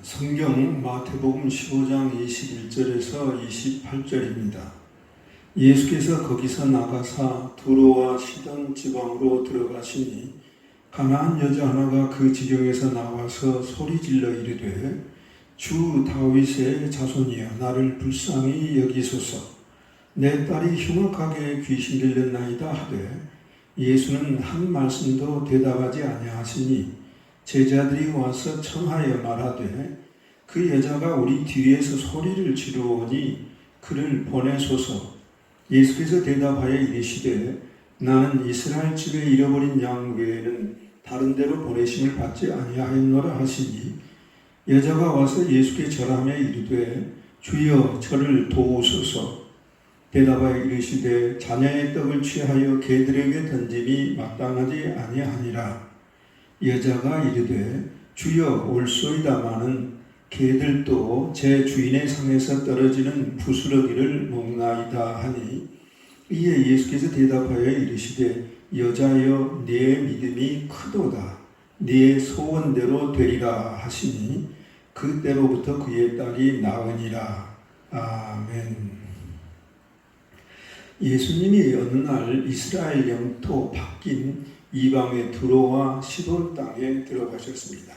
성경 마태복음 15장 21절에서 28절입니다. 예수께서 거기서 나가사 두로와 시돈 지방으로 들어가시니 가나안 여자 하나가 그 지경에서 나와서 소리질러 이르되 주 다윗의 자손이여 나를 불쌍히 여기소서. 내 딸이 흉악하게 귀신 들렸나이다 하되 예수는 한 말씀도 대답하지 아니하시니 제자들이 와서 청하여 말하되 그 여자가 우리 뒤에서 소리를 지르오니 그를 보내소서. 예수께서 대답하여 이르시되 나는 이스라엘 집에 잃어버린 양 외에는 다른 데로 보내심을 받지 아니하였노라 하시니 여자가 와서 예수께 절하며 이르되 주여 저를 도우소서. 대답하여 이르시되 자녀의 떡을 취하여 개들에게 던짐이 마땅하지 아니하니라. 여자가 이르되 주여 올소이다마는 개들도 제 주인의 상에서 떨어지는 부스러기를 먹나이다 하니 이에 예수께서 대답하여 이르시되 여자여 네 믿음이 크도다. 네 소원대로 되리라 하시니 그때로부터 그의 딸이 나으니라. 아멘. 예수님이 어느 날 이스라엘 영토 바뀐 이방의 두로와 시돈 땅에 들어가셨습니다.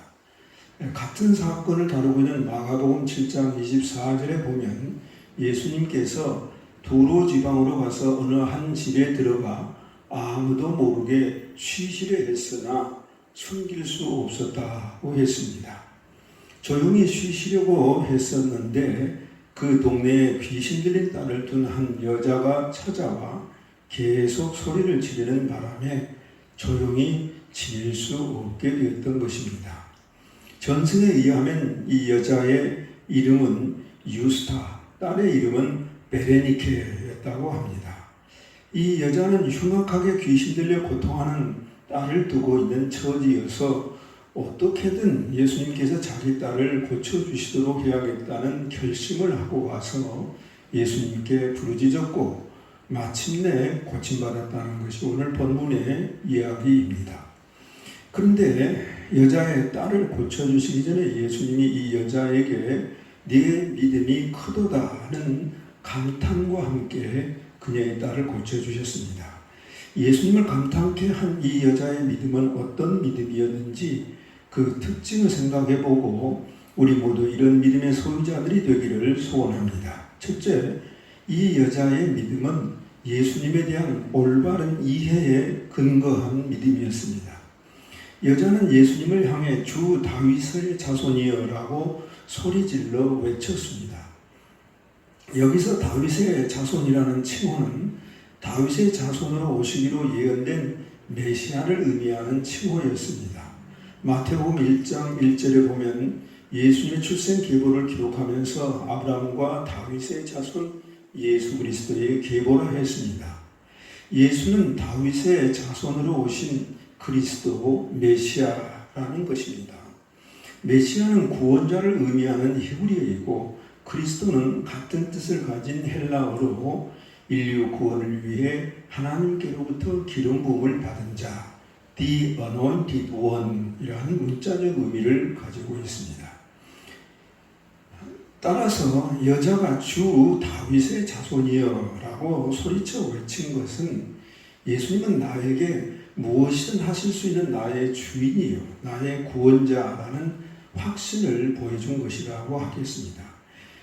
같은 사건을 다루고 있는 마가복음 7장 24절에 보면 예수님께서 두로 지방으로 가서 어느 한 집에 들어가 아무도 모르게 쉬시려 했으나 숨길 수 없었다고 했습니다. 조용히 쉬시려고 했었는데 그 동네에 귀신 들린 딸을 둔 한 여자가 찾아와 계속 소리를 지르는 바람에 조용히 지낼 수 없게 되었던 것입니다. 전승에 의하면 이 여자의 이름은 유스타, 딸의 이름은 베레니케였다고 합니다. 이 여자는 흉악하게 귀신 들려 고통하는 딸을 두고 있는 처지여서 어떻게든 예수님께서 자기 딸을 고쳐주시도록 해야겠다는 결심을 하고 와서 예수님께 부르짖었고 마침내 고침받았다는 것이 오늘 본문의 이야기입니다. 그런데 여자의 딸을 고쳐주시기 전에 예수님이 이 여자에게 네 믿음이 크도다 하는 감탄과 함께 그녀의 딸을 고쳐주셨습니다. 예수님을 감탄케 한 이 여자의 믿음은 어떤 믿음이었는지 그 특징을 생각해보고 우리 모두 이런 믿음의 소유자들이 되기를 소원합니다. 첫째, 이 여자의 믿음은 예수님에 대한 올바른 이해에 근거한 믿음이었습니다. 여자는 예수님을 향해 주 다윗의 자손이여 라고 소리질러 외쳤습니다. 여기서 다윗의 자손이라는 칭호는 다윗의 자손으로 오시기로 예언된 메시아를 의미하는 칭호였습니다. 마태복음 1장 1절에 보면 예수님의 출생 계보를 기록하면서 아브라함과 다윗의 자손 예수 그리스도의 계보라 했습니다. 예수는 다윗의 자손으로 오신 그리스도 메시아라는 것입니다. 메시아는 구원자를 의미하는 히브리어이고 그리스도는 같은 뜻을 가진 헬라어로 인류 구원을 위해 하나님께로부터 기름 부음을 받은 자, The Anointed One이라는 문자적 의미를 가지고 있습니다. 따라서 여자가 주 다윗의 자손이여 라고 소리쳐 외친 것은 예수님은 나에게 무엇이든 하실 수 있는 나의 주인이요 나의 구원자라는 확신을 보여준 것이라고 하겠습니다.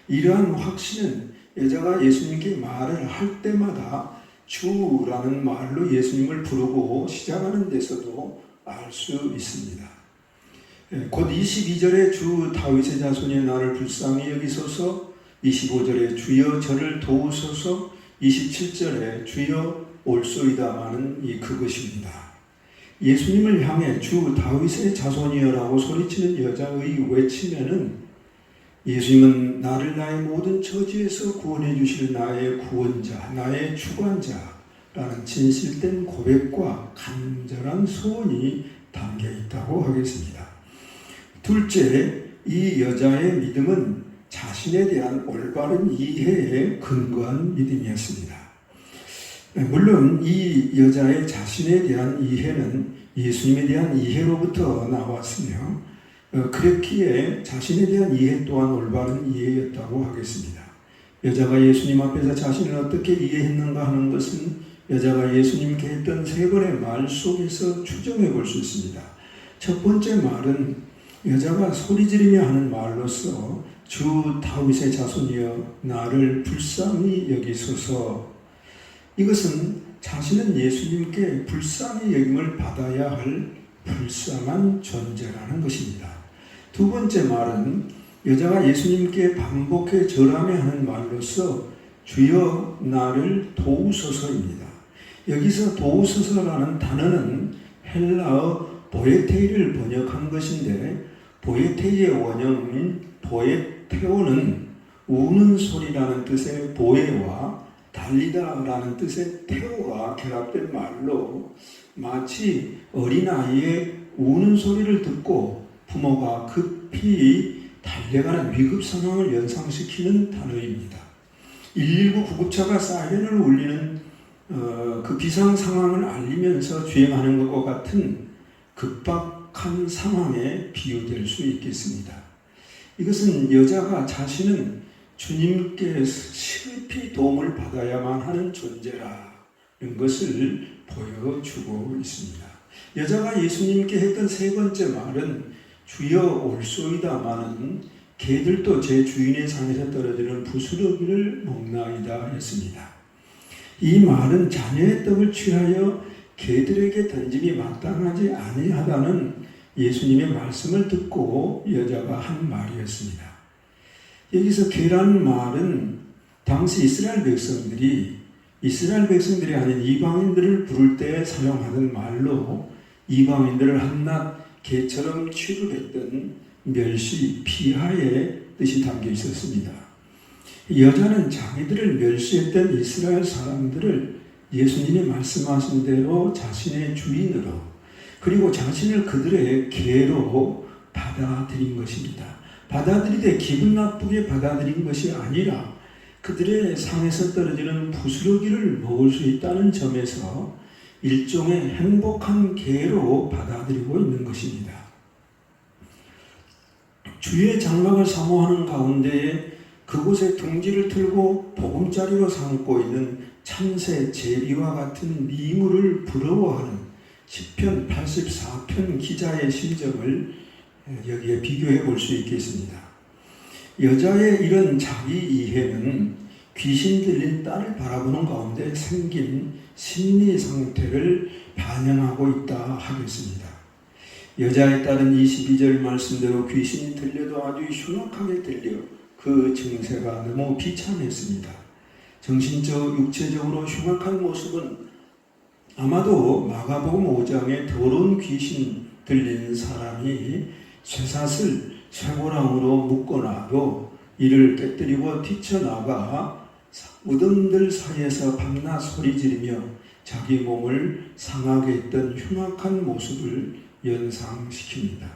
이러한 확신은 여자가 예수님께 말을 할 때마다 주라는 말로 예수님을 부르고 시작하는 데서도 알 수 있습니다. 곧 22절에 주 다윗의 자손이 나를 불쌍히 여기소서, 25절에 주여 저를 도우소서, 27절에 주여 올소이다마는 그것입니다. 예수님을 향해 주 다윗의 자손이여라고 소리치는 여자의 외치면은 예수님은 나를 나의 모든 처지에서 구원해 주실 나의 구원자, 나의 주관자라는 진실된 고백과 간절한 소원이 담겨 있다고 하겠습니다. 둘째, 이 여자의 믿음은 자신에 대한 올바른 이해에 근거한 믿음이었습니다. 물론 이 여자의 자신에 대한 이해는 예수님에 대한 이해로부터 나왔으며 그랬기에 자신에 대한 이해 또한 올바른 이해였다고 하겠습니다. 여자가 예수님 앞에서 자신을 어떻게 이해했는가 하는 것은 여자가 예수님께 했던 세 번의 말 속에서 추정해 볼 수 있습니다. 첫 번째 말은 여자가 소리지르며 하는 말로서 주 다윗의 자손이여 나를 불쌍히 여기소서. 이것은 자신은 예수님께 불쌍히 여김을 받아야 할 불쌍한 존재라는 것입니다. 두 번째 말은 여자가 예수님께 반복해 절하며 하는 말로서 주여 나를 도우소서입니다. 여기서 도우소서라는 단어는 헬라어 보에테이를 번역한 것인데 보에테이의 원형인 보에테오는 우는 소리라는 뜻의 보에와 달리다라는 뜻의 테오가 결합된 말로 마치 어린아이의 우는 소리를 듣고 부모가 급히 달려가는 위급 상황을 연상시키는 단어입니다. 119 구급차가 사이렌을 울리는 그 비상 상황을 알리면서 주행하는 것과 같은 급박한 상황에 비유될 수 있겠습니다. 이것은 여자가 자신은 주님께 실피 도움을 받아야만 하는 존재라는 것을 보여주고 있습니다. 여자가 예수님께 했던 세 번째 말은 주여 올소이다마는 개들도 제 주인의 상에서 떨어지는 부스러기를 먹나이다 했습니다. 이 말은 자녀의 떡을 취하여 개들에게 던짐이 마땅하지 아니하다는 예수님의 말씀을 듣고 여자가 한 말이었습니다. 여기서 개라는 말은 당시 이스라엘 백성들이 아닌 이방인들을 부를 때 사용하던 말로 이방인들을 한낱 개처럼 취급했던 멸시, 피하의 뜻이 담겨 있었습니다. 여자는 자기들을 멸시했던 이스라엘 사람들을 예수님이 말씀하신 대로 자신의 주인으로 그리고 자신을 그들의 개로 받아들인 것입니다. 받아들이되 기분 나쁘게 받아들인 것이 아니라 그들의 상에서 떨어지는 부스러기를 먹을 수 있다는 점에서 일종의 행복한 개로 받아들이고 있는 것입니다. 주의 장막을 사모하는 가운데에 그곳에 둥지를 틀고 보금자리로 삼고 있는 참새 제비와 같은 미물을 부러워하는 시편 84편 기자의 심정을 여기에 비교해 볼 수 있겠습니다. 여자의 이런 자기 이해는 귀신 들린 딸을 바라보는 가운데 생긴 심리 상태를 반영하고 있다 하겠습니다. 여자의 딸은 22절 말씀대로 귀신이 들려도 아주 흉악하게 들려 그 증세가 너무 비참했습니다. 정신적, 육체적으로 흉악한 모습은 아마도 마가복음 5장에 더러운 귀신 들린 사람이 쇠사슬, 쇠고랑으로 묶어놔도 이를 깨뜨리고 뛰쳐나가 무덤들 사이에서 밤낮 소리지르며 자기 몸을 상하게 했던 흉악한 모습을 연상시킵니다.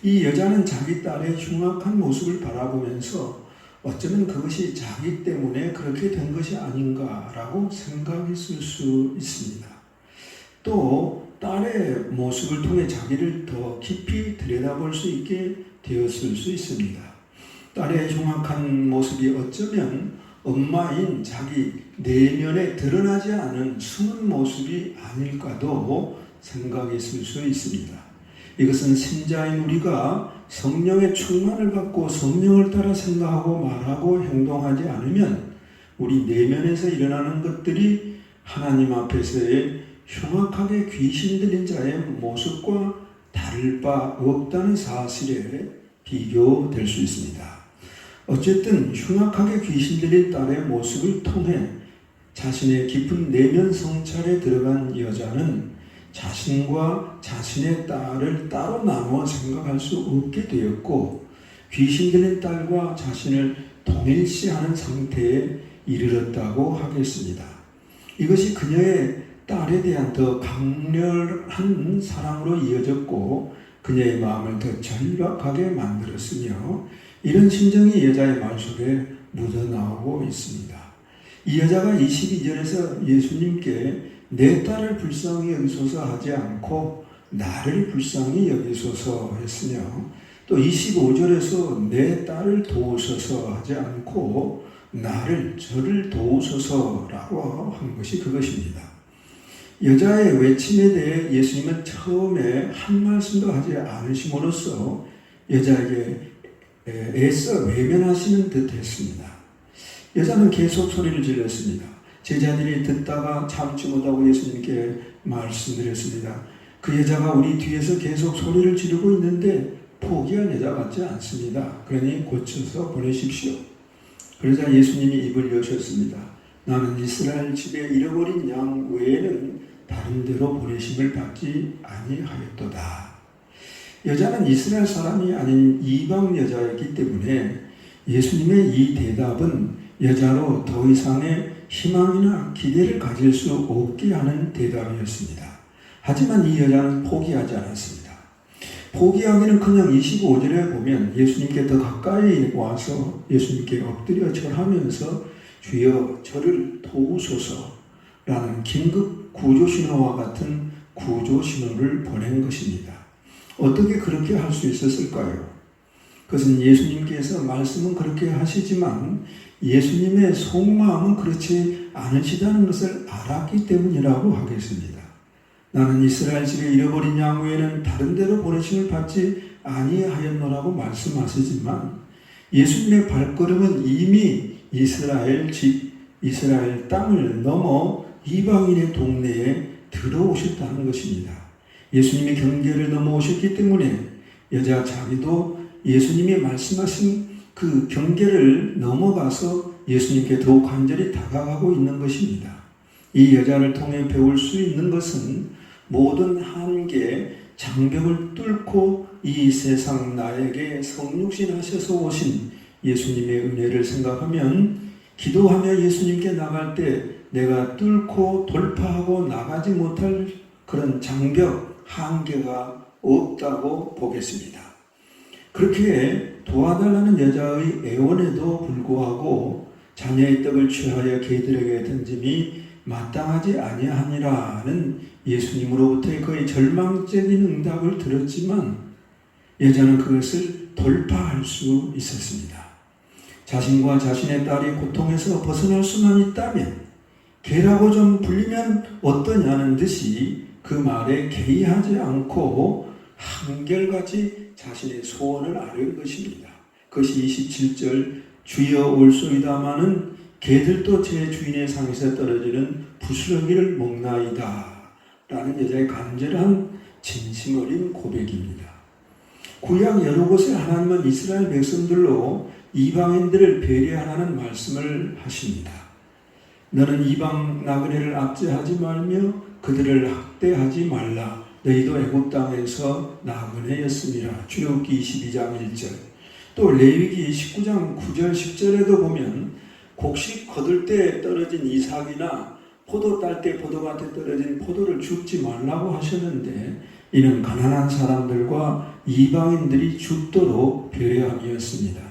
이 여자는 자기 딸의 흉악한 모습을 바라보면서 어쩌면 그것이 자기 때문에 그렇게 된 것이 아닌가라고 생각했을 수 있습니다. 또 딸의 모습을 통해 자기를 더 깊이 들여다볼 수 있게 되었을 수 있습니다. 딸의 흉악한 모습이 어쩌면 엄마인 자기 내면에 드러나지 않은 숨은 모습이 아닐까도 생각했을 수 있습니다. 이것은 신자인 우리가 성령의 충만을 받고 성령을 따라 생각하고 말하고 행동하지 않으면 우리 내면에서 일어나는 것들이 하나님 앞에서의 흉악하게 귀신 들린 자의 모습과 다를 바 없다는 사실에 비교될 수 있습니다. 어쨌든 흉악하게 귀신 들린 딸의 모습을 통해 자신의 깊은 내면 성찰에 들어간 여자는 자신과 자신의 딸을 따로 나누어 생각할 수 없게 되었고 귀신 들린 딸과 자신을 동일시하는 상태에 이르렀다고 하겠습니다. 이것이 그녀의 딸에 대한 더 강렬한 사랑으로 이어졌고 그녀의 마음을 더 절박하게 만들었으며 이런 심정이 여자의 말 속에 묻어나오고 있습니다. 이 여자가 22절에서 예수님께 내 딸을 불쌍히 여기소서 하지 않고 나를 불쌍히 여기소서 했으며 또 25절에서 내 딸을 도우소서 하지 않고 저를 도우소서라고 한 것이 그것입니다. 여자의 외침에 대해 예수님은 처음에 한 말씀도 하지 않으심으로써 여자에게 애써 외면하시는 듯 했습니다. 여자는 계속 소리를 질렀습니다. 제자들이 듣다가 참지 못하고 예수님께 말씀드렸습니다. 그 여자가 우리 뒤에서 계속 소리를 지르고 있는데 포기한 여자 같지 않습니다. 그러니 고쳐서 보내십시오. 그러자 예수님이 입을 여셨습니다. 나는 이스라엘 집에 잃어버린 양 외에는 다른 데로 보내심을 받지 아니하였도다. 여자는 이스라엘 사람이 아닌 이방 여자였기 때문에 예수님의 이 대답은 여자로 더 이상의 희망이나 기대를 가질 수 없게 하는 대답이었습니다. 하지만 이 여자는 포기하지 않았습니다. 포기하기는 그냥 25절에 보면 예수님께 더 가까이 와서 예수님께 엎드려 절하면서 주여 저를 도우소서라는 긴급 구조신호와 같은 구조신호를 보낸 것입니다. 어떻게 그렇게 할 수 있었을까요? 그것은 예수님께서 말씀은 그렇게 하시지만 예수님의 속마음은 그렇지 않으시다는 것을 알았기 때문이라고 하겠습니다. 나는 이스라엘 집에 잃어버린 양 외에는 다른 데로 보내심을 받지 아니하였노라고 말씀하시지만 예수님의 발걸음은 이미 이스라엘 땅을 넘어 이방인의 동네에 들어오셨다는 것입니다. 예수님이 경계를 넘어오셨기 때문에 여자 자기도 예수님이 말씀하신 그 경계를 넘어가서 예수님께 더욱 간절히 다가가고 있는 것입니다. 이 여자를 통해 배울 수 있는 것은 모든 한계, 장벽을 뚫고 이 세상 나에게 성육신 하셔서 오신 예수님의 은혜를 생각하면 기도하며 예수님께 나갈 때 내가 뚫고 돌파하고 나가지 못할 그런 장벽, 한계가 없다고 보겠습니다. 그렇게 도와달라는 여자의 애원에도 불구하고 자녀의 떡을 취하여 개들에게 던짐이 마땅하지 아니하니라는 예수님으로부터의 거의 절망적인 응답을 들었지만 여자는 그것을 돌파할 수 있었습니다. 자신과 자신의 딸이 고통에서 벗어날 수만 있다면 개라고 좀 불리면 어떠냐는 듯이 그 말에 개의하지 않고 한결같이 자신의 소원을 아뢰은 것입니다. 그것이 27절 주여 올소이다마는 개들도 제 주인의 상에서 떨어지는 부스러기를 먹나이다 라는 여자의 간절한 진심 어린 고백입니다. 구약 여러 곳에 하나님은 이스라엘 백성들로 이방인들을 배려하라는 말씀을 하십니다. 너는 이방 나그네를 압제하지 말며 그들을 학대하지 말라. 너희도 애굽 땅에서 나그네였음이라. 출애굽기 22장 1절. 또 레위기 19장 9절 10절에도 보면 곡식 거둘 때 떨어진 이삭이나 포도 딸 때 포도밭에 떨어진 포도를 줍지 말라고 하셨는데 이는 가난한 사람들과 이방인들이 죽도록 배려함이었습니다.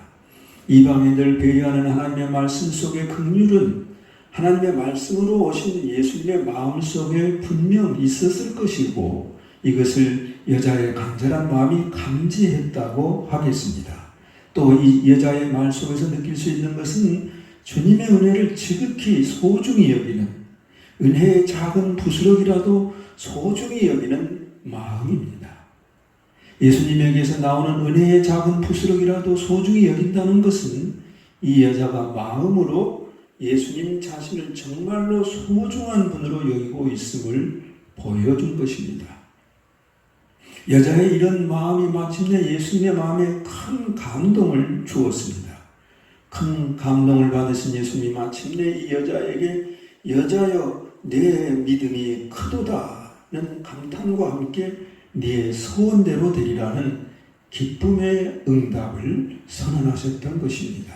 이방인들 배려하는 하나님의 말씀 속의 긍휼은 하나님의 말씀으로 오신 예수님의 마음속에 분명 있었을 것이고 이것을 여자의 간절한 마음이 감지했다고 하겠습니다. 또 이 여자의 말 속에서 느낄 수 있는 것은 주님의 은혜를 지극히 소중히 여기는, 은혜의 작은 부스럭이라도 소중히 여기는 마음입니다. 예수님에게서 나오는 은혜의 작은 부스럭이라도 소중히 여긴다는 것은 이 여자가 마음으로 예수님 자신을 정말로 소중한 분으로 여기고 있음을 보여준 것입니다. 여자의 이런 마음이 마침내 예수님의 마음에 큰 감동을 주었습니다. 큰 감동을 받으신 예수님이 마침내 이 여자에게 여자여 내 믿음이 크도다는 감탄과 함께 네 소원대로 되리라는 기쁨의 응답을 선언하셨던 것입니다.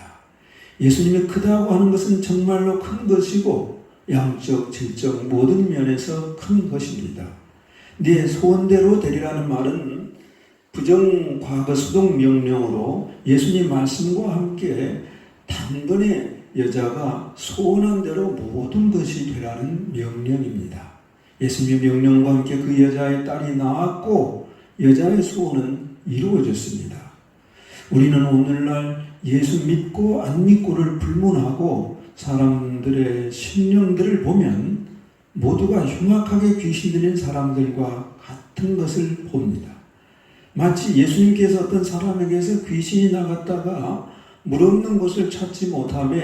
예수님이 크다고 하는 것은 정말로 큰 것이고 양적, 질적 모든 면에서 큰 것입니다. 네 소원대로 되리라는 말은 부정 과거 수동 명령으로 예수님 말씀과 함께 단번에 여자가 소원한 대로 모든 것이 되라는 명령입니다. 예수님의 명령과 함께 그 여자의 딸이 나왔고 여자의 소원은 이루어졌습니다. 우리는 오늘날 예수 믿고 안 믿고를 불문하고 사람들의 심령들을 보면 모두가 흉악하게 귀신 들린 사람들과 같은 것을 봅니다. 마치 예수님께서 어떤 사람에게서 귀신이 나갔다가 물 없는 곳을 찾지 못하며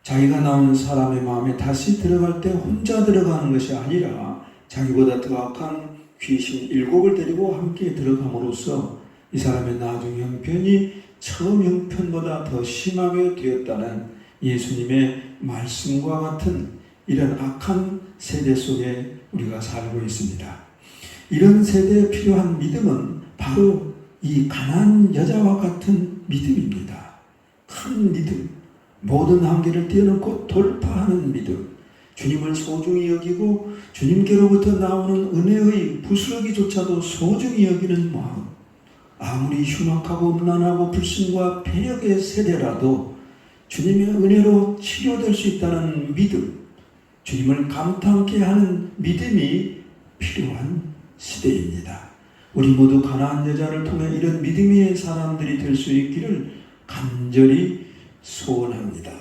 자기가 나온 사람의 마음에 다시 들어갈 때 혼자 들어가는 것이 아니라 자기보다 더 악한 귀신 7을 데리고 함께 들어감으로써 이 사람의 나중 형편이 처음 형편보다 더 심하게 되었다는 예수님의 말씀과 같은 이런 악한 세대 속에 우리가 살고 있습니다. 이런 세대에 필요한 믿음은 바로 이 가난한 여자와 같은 믿음입니다. 큰 믿음, 모든 한계를 뛰어넘고 돌파하는 믿음, 주님을 소중히 여기고 주님께로부터 나오는 은혜의 부스러기조차도 소중히 여기는 마음, 아무리 흉악하고 음란하고 불신과 패역의 세대라도 주님의 은혜로 치료될 수 있다는 믿음, 주님을 감탄케 하는 믿음이 필요한 시대입니다. 우리 모두 가나안 여자를 통해 이런 믿음의 사람들이 될 수 있기를 간절히 소원합니다.